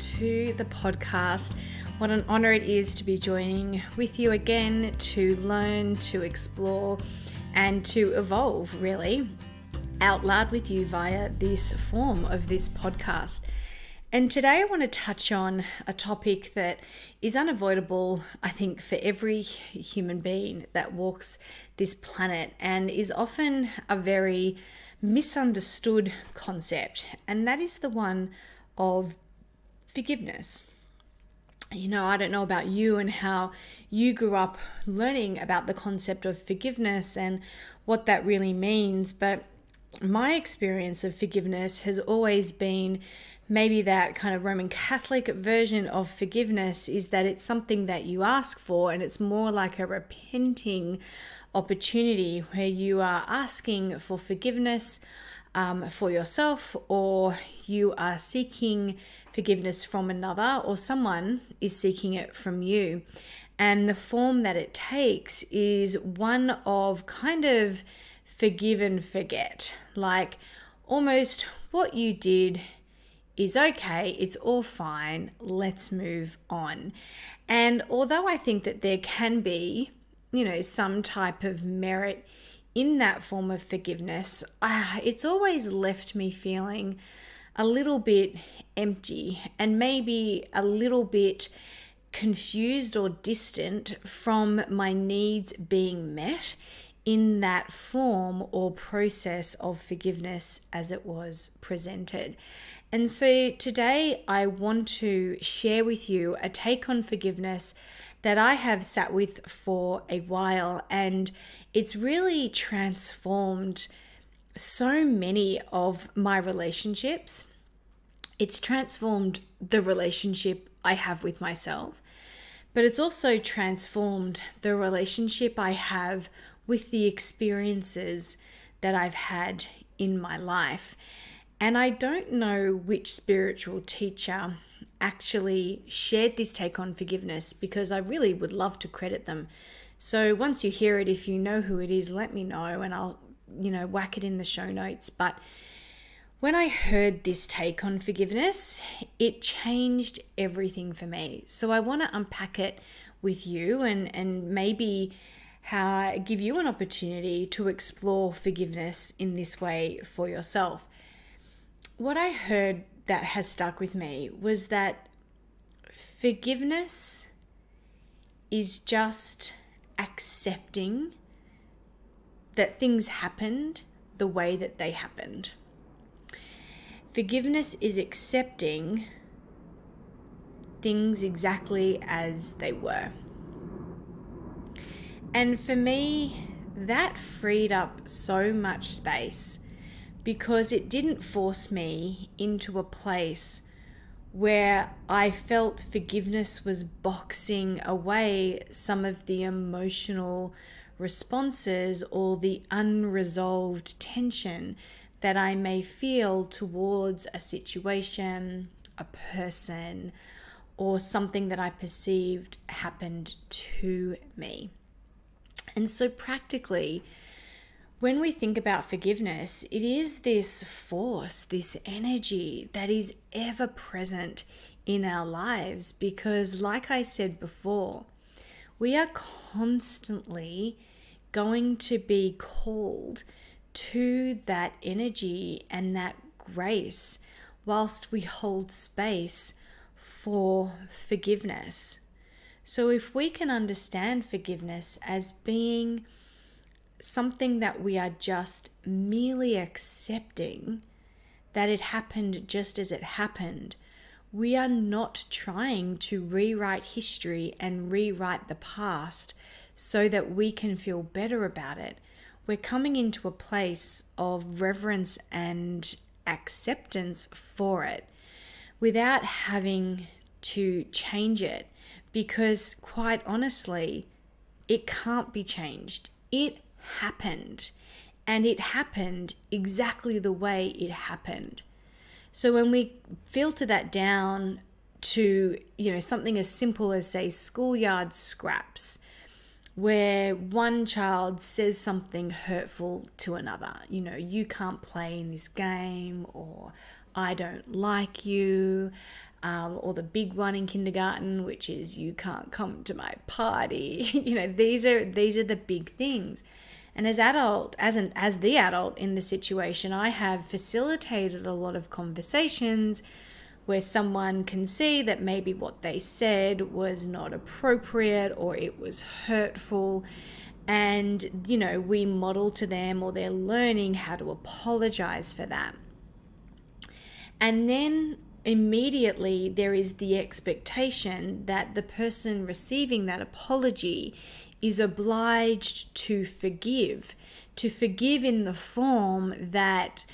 to the podcast. What an honor it is to be joining with you again to learn, to explore, and to evolve really out loud with you via this form of this podcast. And today I want to touch on a topic that is unavoidable, I think, for every human being that walks this planet and is often a very misunderstood concept. And that is the one of forgiveness. You know, I don't know about you and how you grew up learning about the concept of forgiveness and what that really means, but my experience of forgiveness has always been maybe that kind of Roman Catholic version of forgiveness is that it's something that you ask for, and it's more like a repenting opportunity where you are asking for forgiveness for yourself, or you are seeking forgiveness from another, or someone is seeking it from you. And the form that it takes is one of kind of forgive and forget, like almost what you did is okay, it's all fine, let's move on. And although I think that there can be, some type of merit in that form of forgiveness, it's always left me feeling a little bit empty and maybe a little bit confused or distant from my needs being met in that form or process of forgiveness as it was presented. And so today I want to share with you a take on forgiveness that I have sat with for a while, and it's really transformed so many of my relationships. It's transformed the relationship I have with myself, but it's also transformed the relationship I have with the experiences that I've had in my life. And I don't know which spiritual teacher actually shared this take on forgiveness, because I really would love to credit them. So once you hear it, if you know who it is, let me know and I'll, whack it in the show notes. But when I heard this take on forgiveness, it changed everything for me. So I want to unpack it with you and maybe give you an opportunity to explore forgiveness in this way for yourself. What I heard that has stuck with me was that forgiveness is just accepting that things happened the way that they happened. Forgiveness is accepting things exactly as they were. And for me, that freed up so much space, because it didn't force me into a place where I felt forgiveness was boxing away some of the emotional responses or the unresolved tension that I may feel towards a situation, a person, or something that I perceived happened to me. And so practically, when we think about forgiveness, it is this force, this energy that is ever present in our lives, because like I said before, we are constantly going to be called to that energy and that grace whilst we hold space for forgiveness. So if we can understand forgiveness as being something that we are just merely accepting that it happened just as it happened, we are not trying to rewrite history and rewrite the past so that we can feel better about it. We're coming into a place of reverence and acceptance for it without having to change it, because quite honestly, it can't be changed. It happened, and it happened exactly the way it happened. So when we filter that down to, something as simple as, say, schoolyard scraps, where one child says something hurtful to another, you can't play in this game, or I don't like you, or the big one in kindergarten, which is you can't come to my party. These are the big things. And as the adult in the situation, I have facilitated a lot of conversations where someone can see that maybe what they said was not appropriate or it was hurtful. And, we model to them, or they're learning how to apologize for that. And then immediately there is the expectation that the person receiving that apology is obliged to forgive in the form that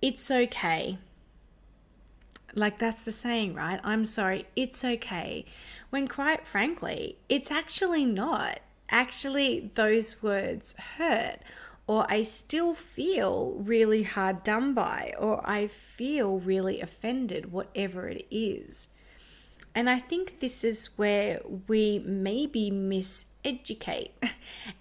it's okay. Like, that's the saying, right? I'm sorry, it's okay. When quite frankly, it's actually not. Actually, those words hurt, or I still feel really hard done by, or I feel really offended, whatever it is. And I think this is where we maybe miseducate,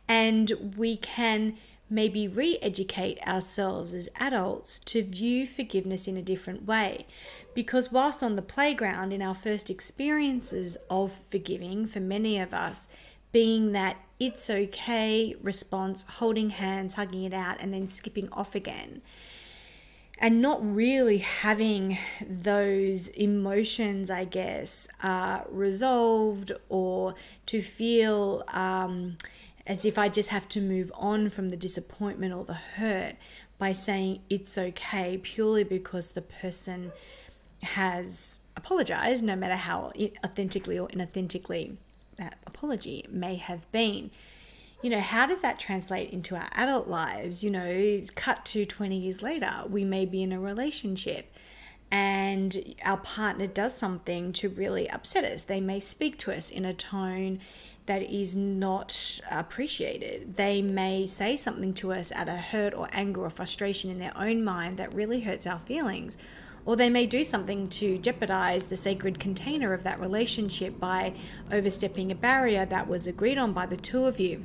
and we can maybe re-educate ourselves as adults to view forgiveness in a different way. Because whilst on the playground, in our first experiences of forgiving, for many of us, being that it's okay response, holding hands, hugging it out, and then skipping off again, and not really having those emotions, I guess, resolved, or to feel as if I just have to move on from the disappointment or the hurt by saying it's okay, purely because the person has apologized, no matter how authentically or inauthentically that apology may have been. How does that translate into our adult lives? Cut to 20 years later, we may be in a relationship and our partner does something to really upset us. They may speak to us in a tone that is not appreciated. They may say something to us out of hurt or anger or frustration in their own mind that really hurts our feelings. Or they may do something to jeopardize the sacred container of that relationship by overstepping a barrier that was agreed on by the two of you.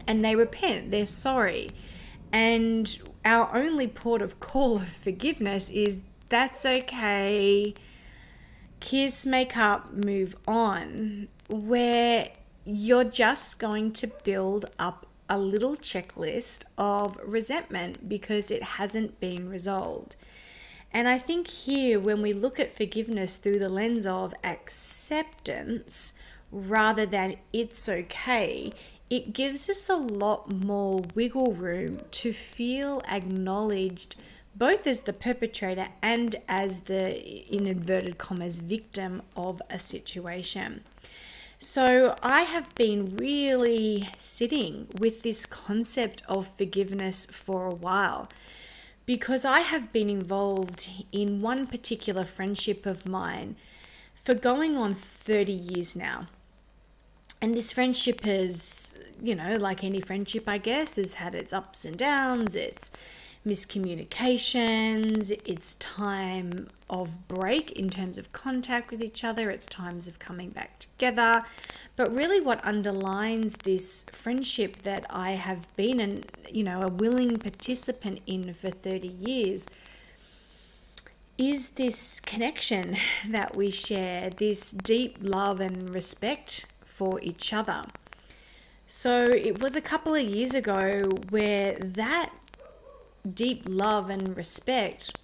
And they repent, they're sorry. And our only port of call of forgiveness is, that's okay, kiss, make up, move on. Where you're just going to build up a little checklist of resentment because it hasn't been resolved. And I think here, when we look at forgiveness through the lens of acceptance rather than it's okay, it gives us a lot more wiggle room to feel acknowledged, both as the perpetrator and as the, in inverted commas, victim of a situation. So I have been really sitting with this concept of forgiveness for a while, because I have been involved in one particular friendship of mine for going on 30 years now. And this friendship has, like any friendship, I guess, has had its ups and downs, its miscommunications, its time of break in terms of contact with each other, its times of coming back together. But really what underlines this friendship that I have been a willing participant in for 30 years is this connection that we share, this deep love and respect for each other. So it was a couple of years ago where that deep love and respect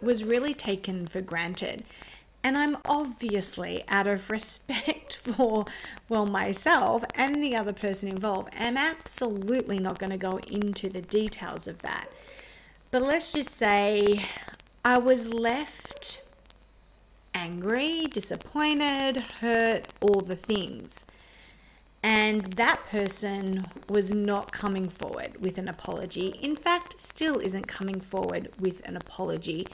was really taken for granted. And I'm obviously, out of respect for, myself and the other person involved, am absolutely not going to go into the details of that. But let's just say I was left angry, disappointed, hurt, all the things. And that person was not coming forward with an apology. In fact, still isn't coming forward with an apology.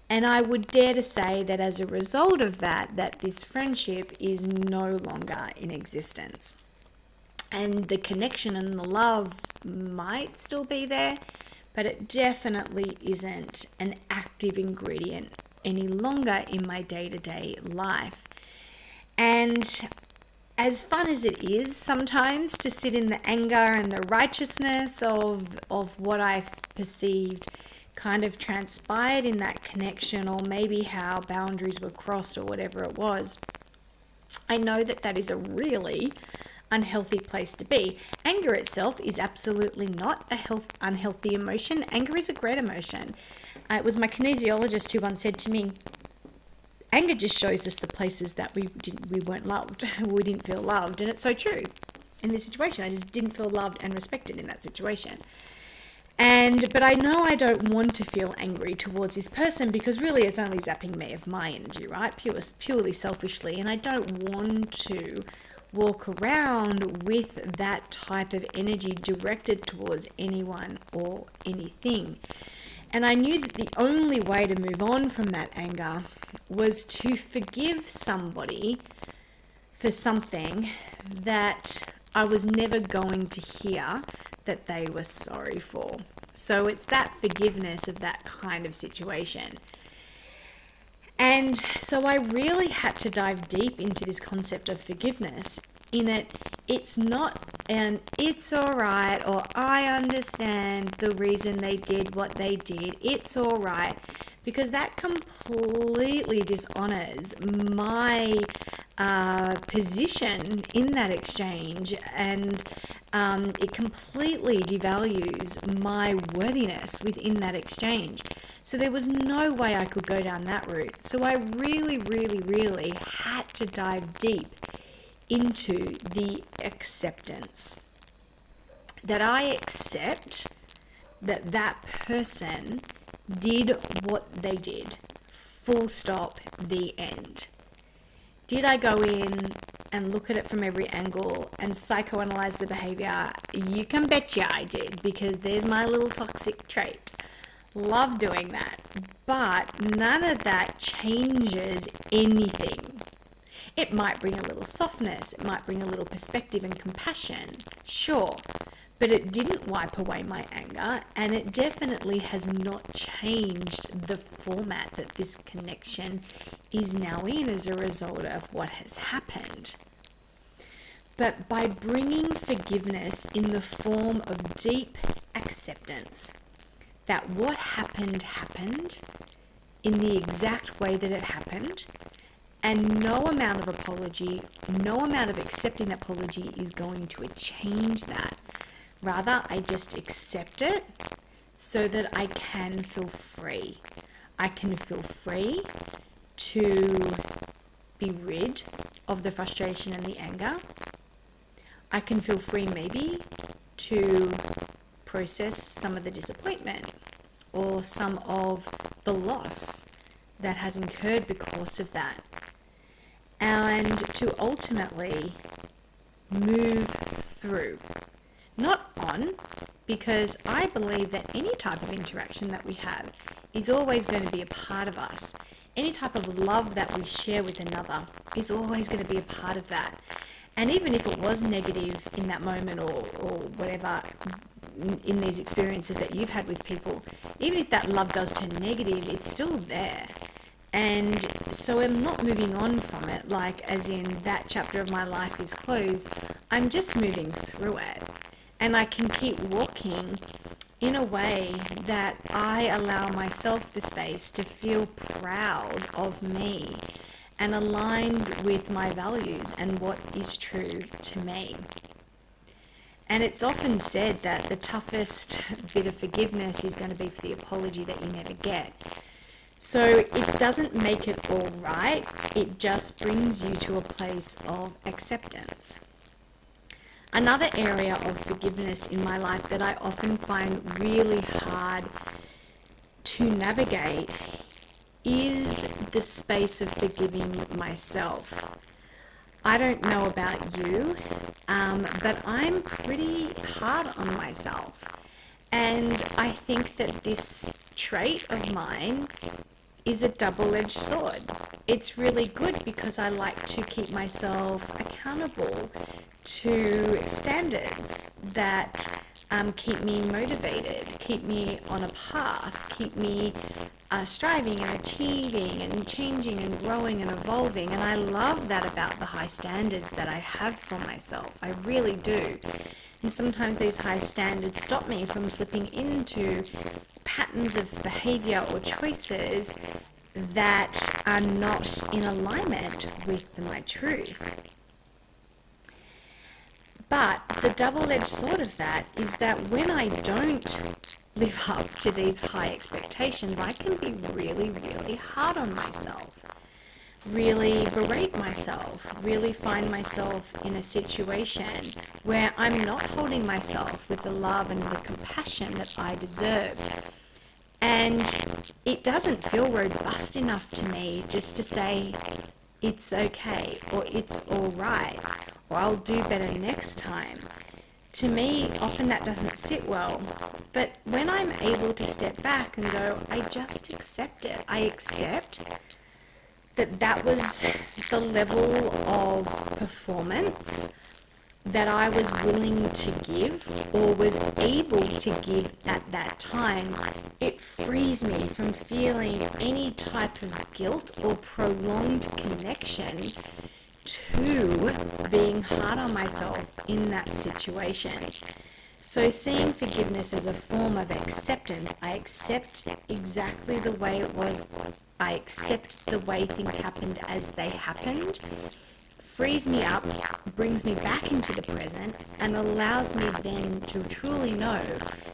And I would dare to say that as a result of that this friendship is no longer in existence. And the connection and the love might still be there, but it definitely isn't an active ingredient any longer in my day-to-day life. And as fun as it is sometimes to sit in the anger and the righteousness of what I've perceived kind of transpired in that connection, or maybe how boundaries were crossed or whatever it was, I know that that is a really unhealthy place to be. Anger itself is absolutely not a unhealthy emotion. Anger is a great emotion. It was my kinesiologist who once said to me, anger just shows us the places that we weren't loved, we didn't feel loved. And it's so true. In this situation, I just didn't feel loved and respected in that situation. But I know I don't want to feel angry towards this person, because really it's only zapping me of my energy, right? Purely selfishly. And I don't want to walk around with that type of energy directed towards anyone or anything. And I knew that the only way to move on from that anger was to forgive somebody for something that I was never going to hear that they were sorry for. So it's that forgiveness of that kind of situation. And so I really had to dive deep into this concept of forgiveness, in that it's not an it's all right, or I understand the reason they did what they did, it's all right, because that completely dishonors my position in that exchange, and it completely devalues my worthiness within that exchange. So there was no way I could go down that route. So I really, really, really had to dive deep into the acceptance. That I accept that that person did what they did. Full stop, the end. Did I go in and look at it from every angle and psychoanalyze the behavior? You can betcha I did, because there's my little toxic trait. Love doing that. But none of that changes anything. It might bring a little softness. It might bring a little perspective and compassion. Sure. But it didn't wipe away my anger, and it definitely has not changed the format that this connection is now in as a result of what has happened. But by bringing forgiveness in the form of deep acceptance that what happened happened in the exact way that it happened, and no amount of apology, no amount of accepting that apology is going to change that. Rather, I just accept it so that I can feel free. I can feel free to be rid of the frustration and the anger. I can feel free maybe to process some of the disappointment or some of the loss that has incurred because of that. And to ultimately move through. Not on, because I believe that any type of interaction that we have is always going to be a part of us. Any type of love that we share with another is always going to be a part of that. And even if it was negative in that moment or whatever, in these experiences that you've had with people, even if that love does turn negative, it's still there. And so I'm not moving on from it, like as in that chapter of my life is closed. I'm just moving through it. And I can keep walking in a way that I allow myself the space to feel proud of me and aligned with my values and what is true to me. And it's often said that the toughest bit of forgiveness is going to be for the apology that you never get. So it doesn't make it all right, it just brings you to a place of acceptance. Another area of forgiveness in my life that I often find really hard to navigate is the space of forgiving myself. I don't know about you, but I'm pretty hard on myself. And I think that this trait of mine is a double-edged sword. It's really good because I like to keep myself accountable to standards that keep me motivated, keep me on a path, keep me striving and achieving and changing and growing and evolving. And I love that about the high standards that I have for myself. I really do. And sometimes these high standards stop me from slipping into patterns of behavior or choices that are not in alignment with my truth. But the double-edged sword of that is that when I don't live up to these high expectations, I can be really, really hard on myself, really berate myself, really find myself in a situation where I'm not holding myself with the love and the compassion that I deserve. And it doesn't feel robust enough to me just to say, it's okay, or it's all right, or I'll do better next time. To me, often that doesn't sit well. But when I'm able to step back and go, I just accept it. I accept that that was the level of performance that I was willing to give or was able to give at that time. It frees me from feeling any type of guilt or prolonged connection to being hard on myself in that situation. So seeing forgiveness as a form of acceptance, I accept exactly the way it was. I accept the way things happened as they happened, frees me up, brings me back into the present, and allows me then to truly know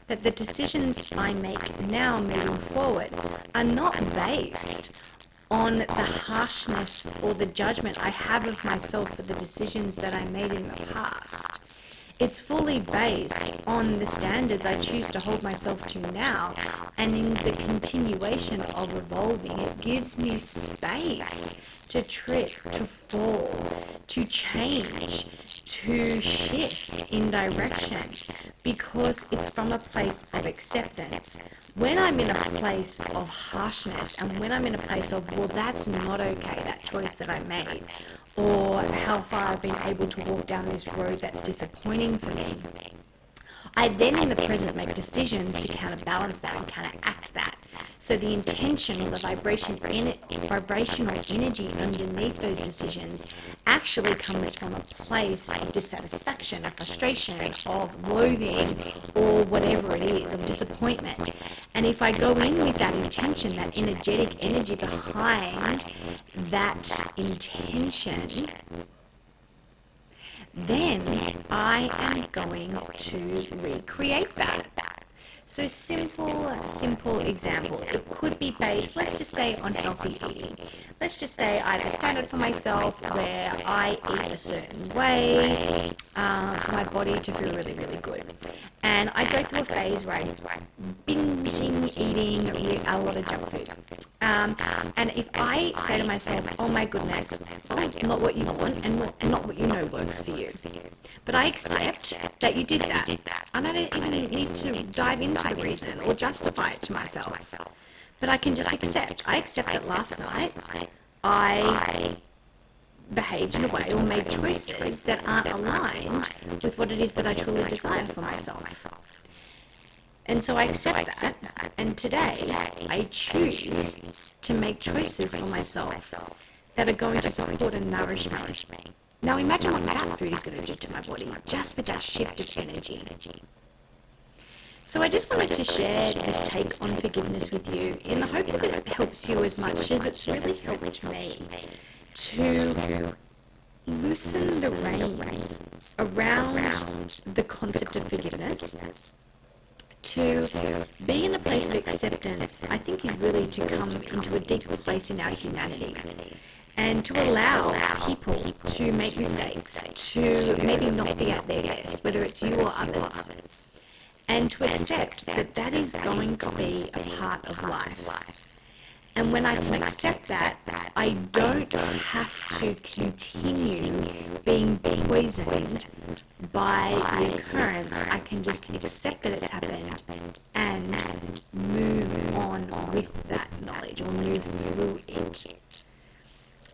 that the decisions I make now moving forward are not based on the harshness or the judgment I have of myself for the decisions that I made in the past. It's fully based on the standards I choose to hold myself to now, and in the continuation of evolving, it gives me space to trip, to fall, to change, to shift in direction, because it's from a place of acceptance. When I'm in a place of harshness, and when I'm in a place of, well, that's not okay, that choice that I made, or how far I've been able to walk down this road that's disappointing for me, I then in the present make decisions to counterbalance that and counteract that. So the intention or the vibrational energy underneath those decisions actually comes from a place of dissatisfaction, of frustration, of loathing, or whatever it is, of disappointment. And if I go in with that intention, that energetic energy behind that intention, then I am going to recreate that. So simple example. It could be based, let's just say, on healthy eating. Let's just say I have a standard for myself where I eat a certain way for my body to feel really, really good. And I go through a phase where I'm binging eating a lot of junk food. And if I say to myself, oh my goodness, not what you want and not what you know works for you. But I accept that you did that. And I don't even need to dive into the reason or justify it to myself. But I can just accept. I accept that last night I behaved in a way or made choices that aren't aligned with what it is that I truly desire for myself. And so I accept that, and today I choose to make choices for myself that are going to support and nourish me. Now imagine what that food is going to do to my body, just with that shift of energy. So I just wanted to share this take on forgiveness with you in the hope that it helps you as much as it's really helped me to loosen the reins around the concept of forgiveness. To be in a place of acceptance, I think, is really to come into a deeper place in our humanity. And to allow people to make mistakes, to maybe not be at their best, whether it's you or others. And to accept that that is going to be a part of life. And when I can accept that, I don't have to continue being poisoned by the occurrence. I can just accept that it's happened and move on with that knowledge, or move through it.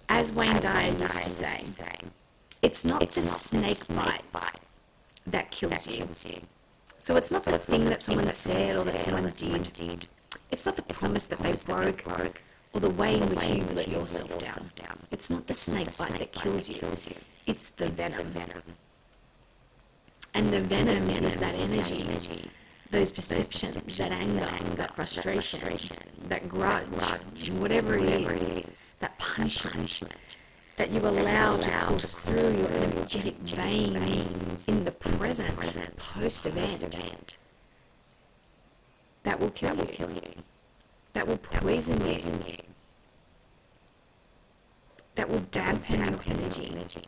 As Wayne Dyer used to say, it's not the snake bite that kills you. So it's not the thing that someone said or that someone did. It's not the promise that they broke or the way in which you've let yourself down. It's not the snake bite that kills you. It's the venom. And the venom is that energy, those perceptions, that anger, that frustration, that grudge, whatever it is, that punishment that you allow to course through your energetic veins in the present, post-event. That will kill you. That will poison you. That will dampen your energy.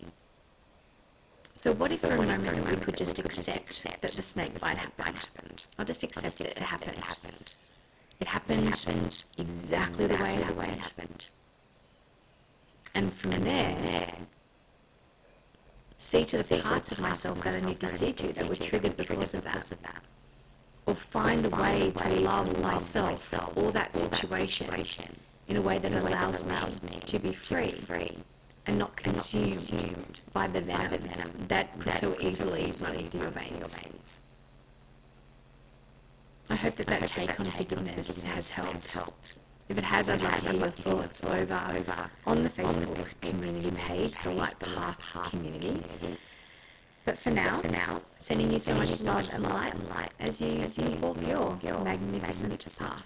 So what if for a moment we could just accept that the snake bite happened? I'll just accept it happened. It happened exactly the way it happened. And from there, see to the parts of myself that I need to see to that were triggered because of that. Or find a way to love myself or that situation in a way that allows me to be free and not consumed by the venom that could so easily run into your veins. I hope that take on forgiveness has helped. If it has, I'd like to hear your thoughts over on the Facebook community page, the Light Path community. But for now, sending you so much love and light as you walk your magnificent path.